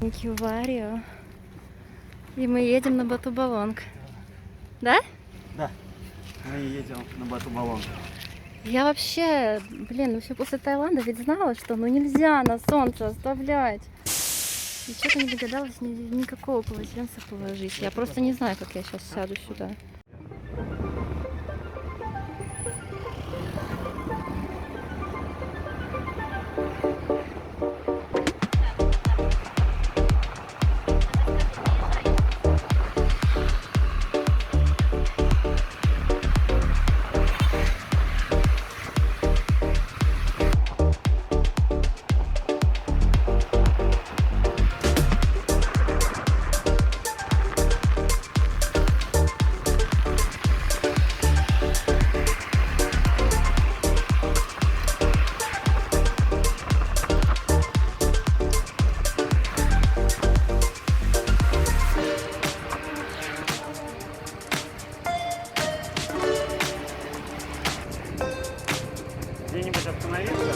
Варио. И мы едем на Бату-Балонг. Да? Да, мы едем на Бату-Балонг. Я вообще, вообще после Таиланда ведь знала, что нельзя на солнце оставлять. И что-то не догадалась никакого полотенца положить. Я просто не знаю, как я сейчас сяду сюда. Где-нибудь остановиться?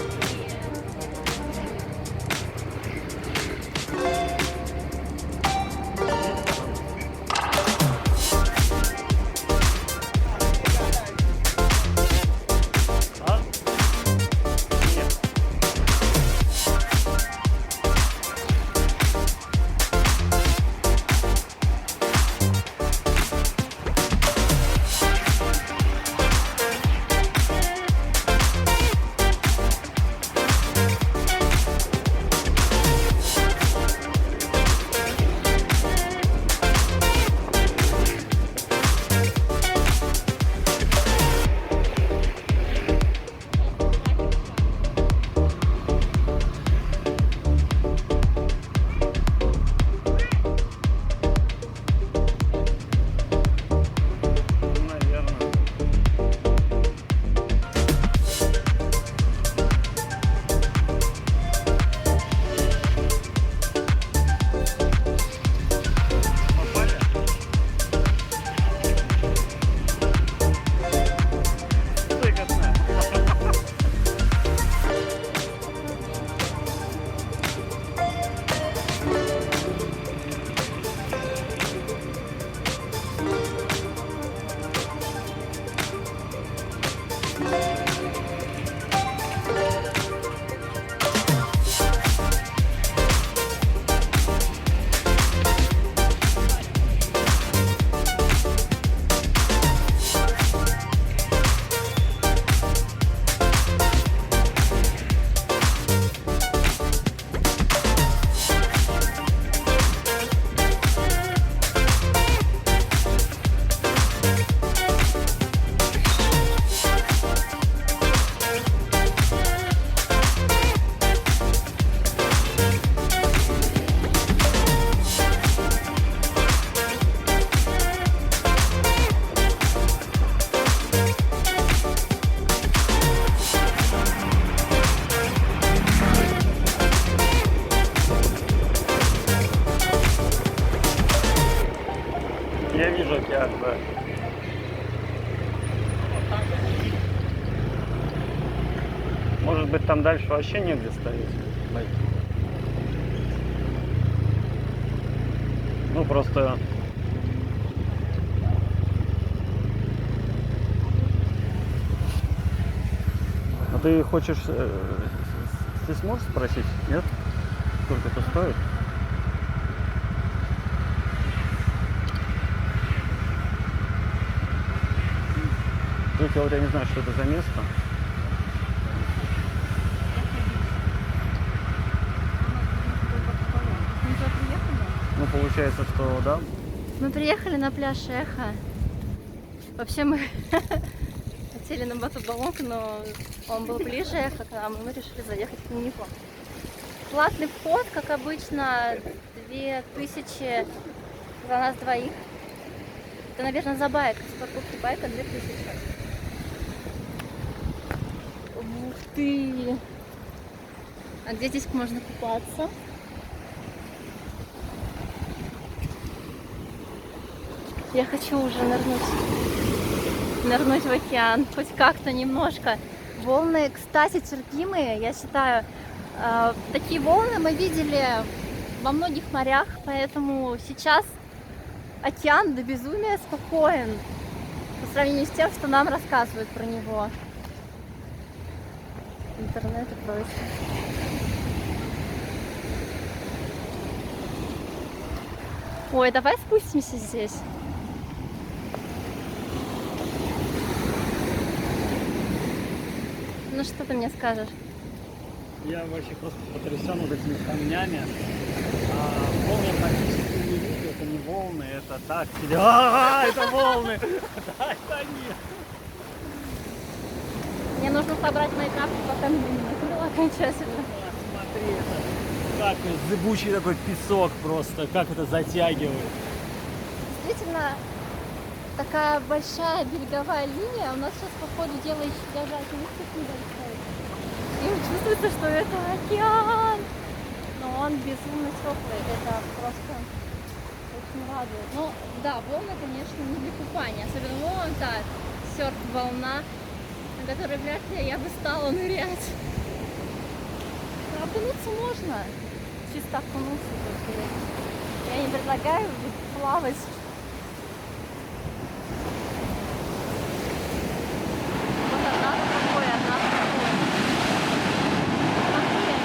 Я вижу океан, да. Может быть, там дальше вообще негде стоять? Ну, просто... А ты хочешь... Ты сможешь спросить? Нет? Сколько это стоит? Только вот я не знаю, что это за место. Ну, получается, что да. Мы приехали на пляж Эхо. Вообще мы хотели на Бату-Балонг, но он был ближе Эхо к нам, и мы решили заехать к нему. Платный вход, как обычно, 2000 за нас двоих. Это, наверное, за байк. С покупки байка 2000. Ух ты! А где здесь можно купаться? Я хочу уже нырнуть в океан, хоть как-то немножко. Волны, кстати, терпимые, я считаю. Такие волны мы видели во многих морях, поэтому сейчас океан до безумия спокоен по сравнению с тем, что нам рассказывают про него. Интернет и прочее. Ой, давай спустимся здесь. Ну что ты мне скажешь? Я вообще просто потрясен вот этими камнями. Волны практически не видно, это не волны, это так себе. Это волны! Да, это они. Мне нужно собрать мои капли, пока меня не накрыло окончательно. Смотри, это как зыбучий такой песок просто, как это затягивает. Действительно, такая большая береговая линия. У нас сейчас, по ходу дела, еще даже океанистик небольшой. И чувствуется, что это океан. Но он безумно теплый. Это просто очень радует. Ну, да, волны, конечно, не для купания. Особенно вон та серф-волна, на которой вряд ли я бы стала нырять. Но окунуться можно. Чисто окунуться. Только я не предлагаю плавать. Вот одна такое, одна такое. Смотри.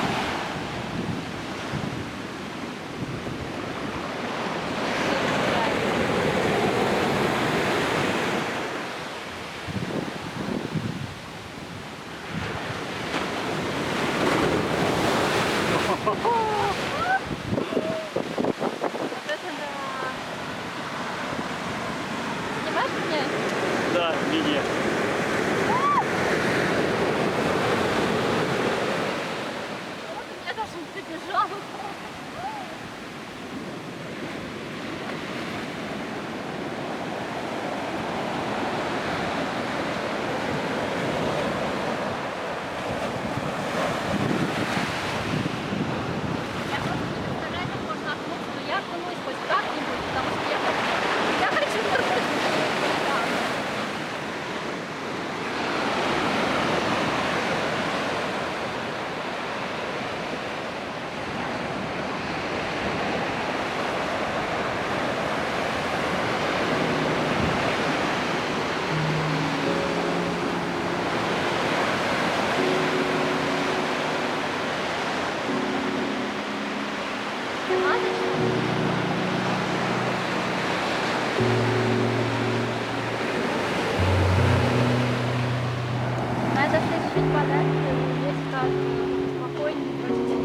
Вот это да. Понимаешь меня? Да, линия. Я даже не добежала. Я просто не представляю, как можно окунуться, но я окунусь хоть как-нибудь, потому что я хочу нырнуть. Да. Надо чуть подальше, здесь как спокойнее, вроде.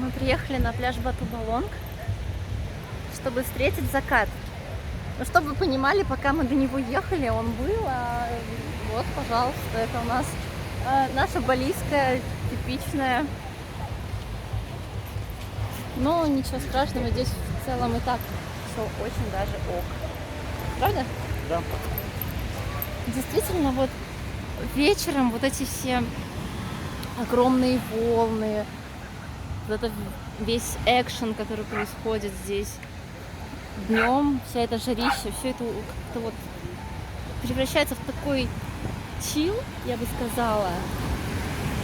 Мы приехали на пляж Бату-Балонг, чтобы встретить закат. Ну, чтобы вы понимали, пока мы до него ехали, он был, а вот, пожалуйста, это у нас наша балийская типичная. Но ничего страшного, здесь в целом и так все очень даже ок. Правда? Да. Действительно, вот вечером вот эти все огромные волны, вот это весь экшен, который происходит здесь. Днем вся эта жарища, все это как-то вот превращается в такой чил, я бы сказала,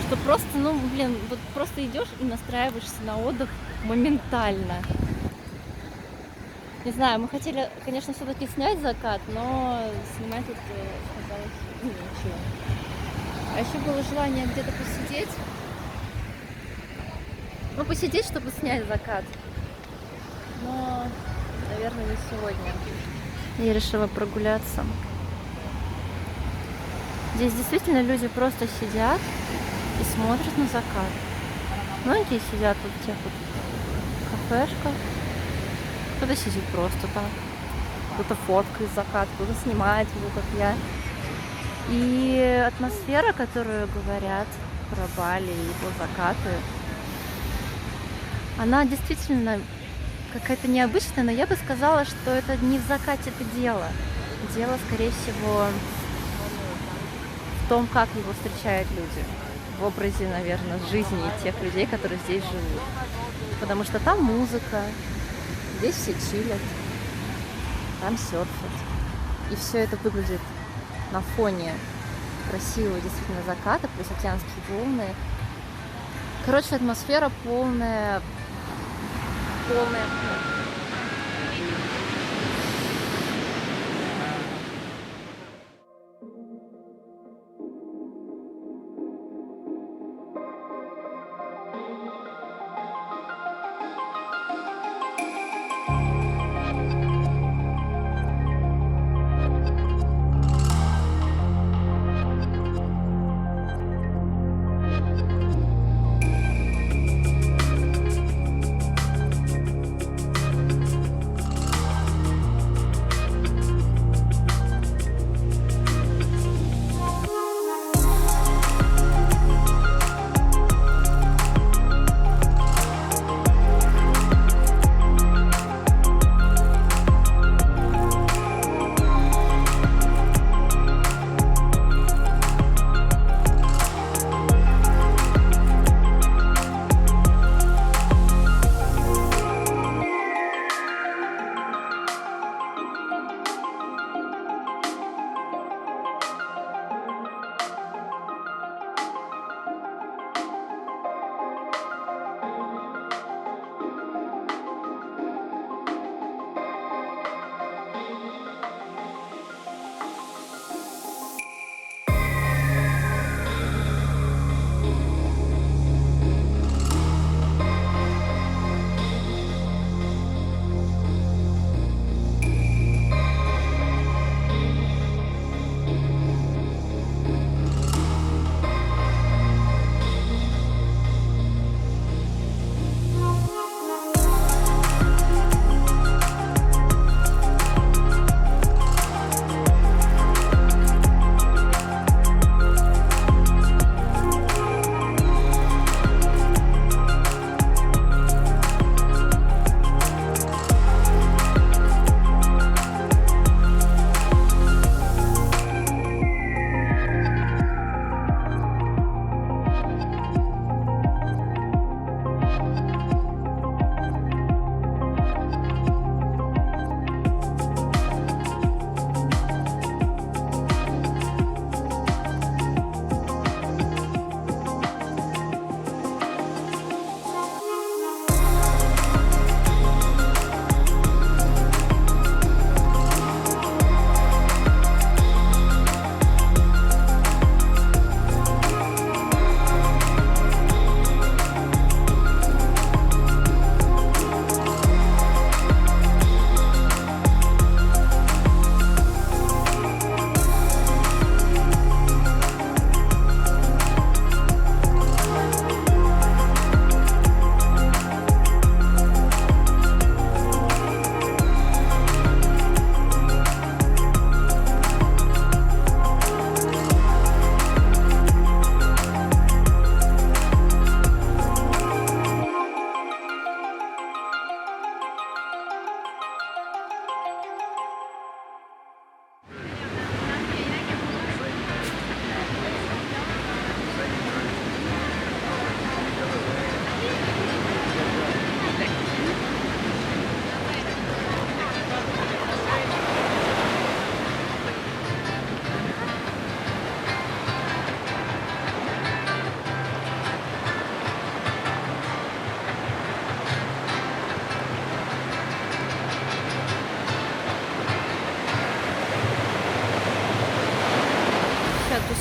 что просто, ну, блин, вот просто идешь и настраиваешься на отдых моментально. Не знаю, мы хотели, конечно, все-таки снять закат, но снимать тут оказалось нечего. А еще было желание где-то посидеть. Ну, посидеть, чтобы снять закат. Но, наверное, не сегодня. Я решила прогуляться. Здесь действительно люди просто сидят и смотрят на закат. Многие сидят вот в тех вот кафешках. Кто-то сидит просто так. Кто-то фоткает закат, кто-то снимает его, как я. И атмосфера, которую говорят про Бали и его закаты, она действительно какая-то необычная, но я бы сказала, что это не в закате это дело. Дело, скорее всего, в том, как его встречают люди. В образе, наверное, жизни тех людей, которые здесь живут. Потому что там музыка, здесь все чилят, там серфят. И все это выглядит на фоне красивого действительно заката, плюс океанские волны. Короче, атмосфера полная.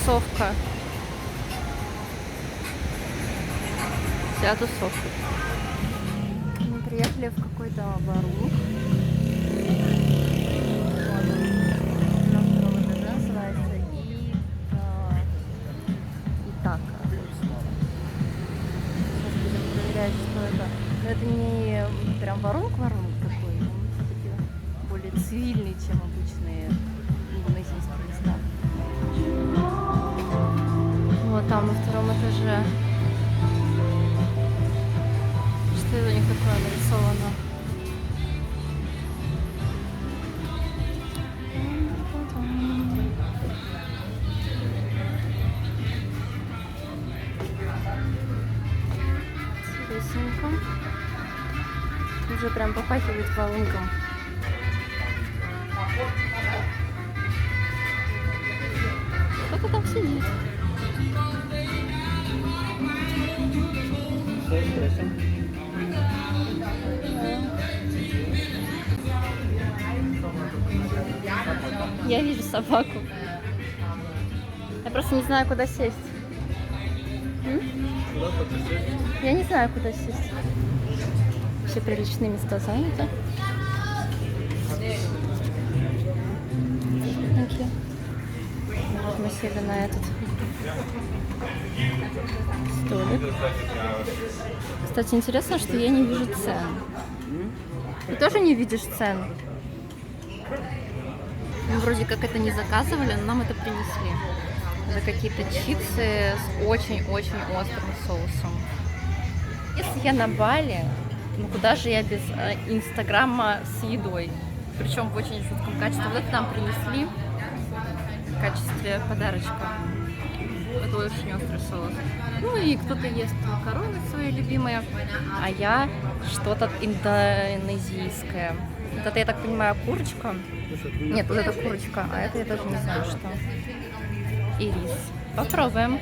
тусовка. Вся тусовка. Мы приехали в какой-то Варук. На втором этаже называется Итака. Сейчас будем проверять, что это. Но это не прям Варук такой, он все-таки более цивильный, чем обычные индонезийские места. Вот там на втором этаже. Что это у них такое нарисовано? Интересненько. Уже прям попахивает волынком. Кто-то там сидит. Я вижу собаку. Я просто не знаю, куда сесть. Я не знаю, куда сесть. Все приличные места заняты. Okay. Вот мы сели на этот столик. Кстати, интересно, что я не вижу цен. Ты тоже не видишь цен? Мы вроде как это не заказывали, но нам это принесли. Это какие-то чипсы с очень-очень острым соусом. Если я на Бали, ну куда же я без инстаграма с едой? Причем в очень жутком качестве. Вот это нам принесли в качестве подарочка. Это очень острый соус. Ну и кто-то ест макароны свои любимые, а я что-то индонезийское. Вот это, я так понимаю, курочка. Нет, вот это курочка, а это я даже не знаю, что. И рис. Попробуем.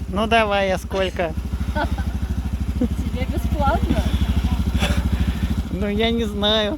Ну давай, а сколько? Тебе бесплатно? Ну я не знаю.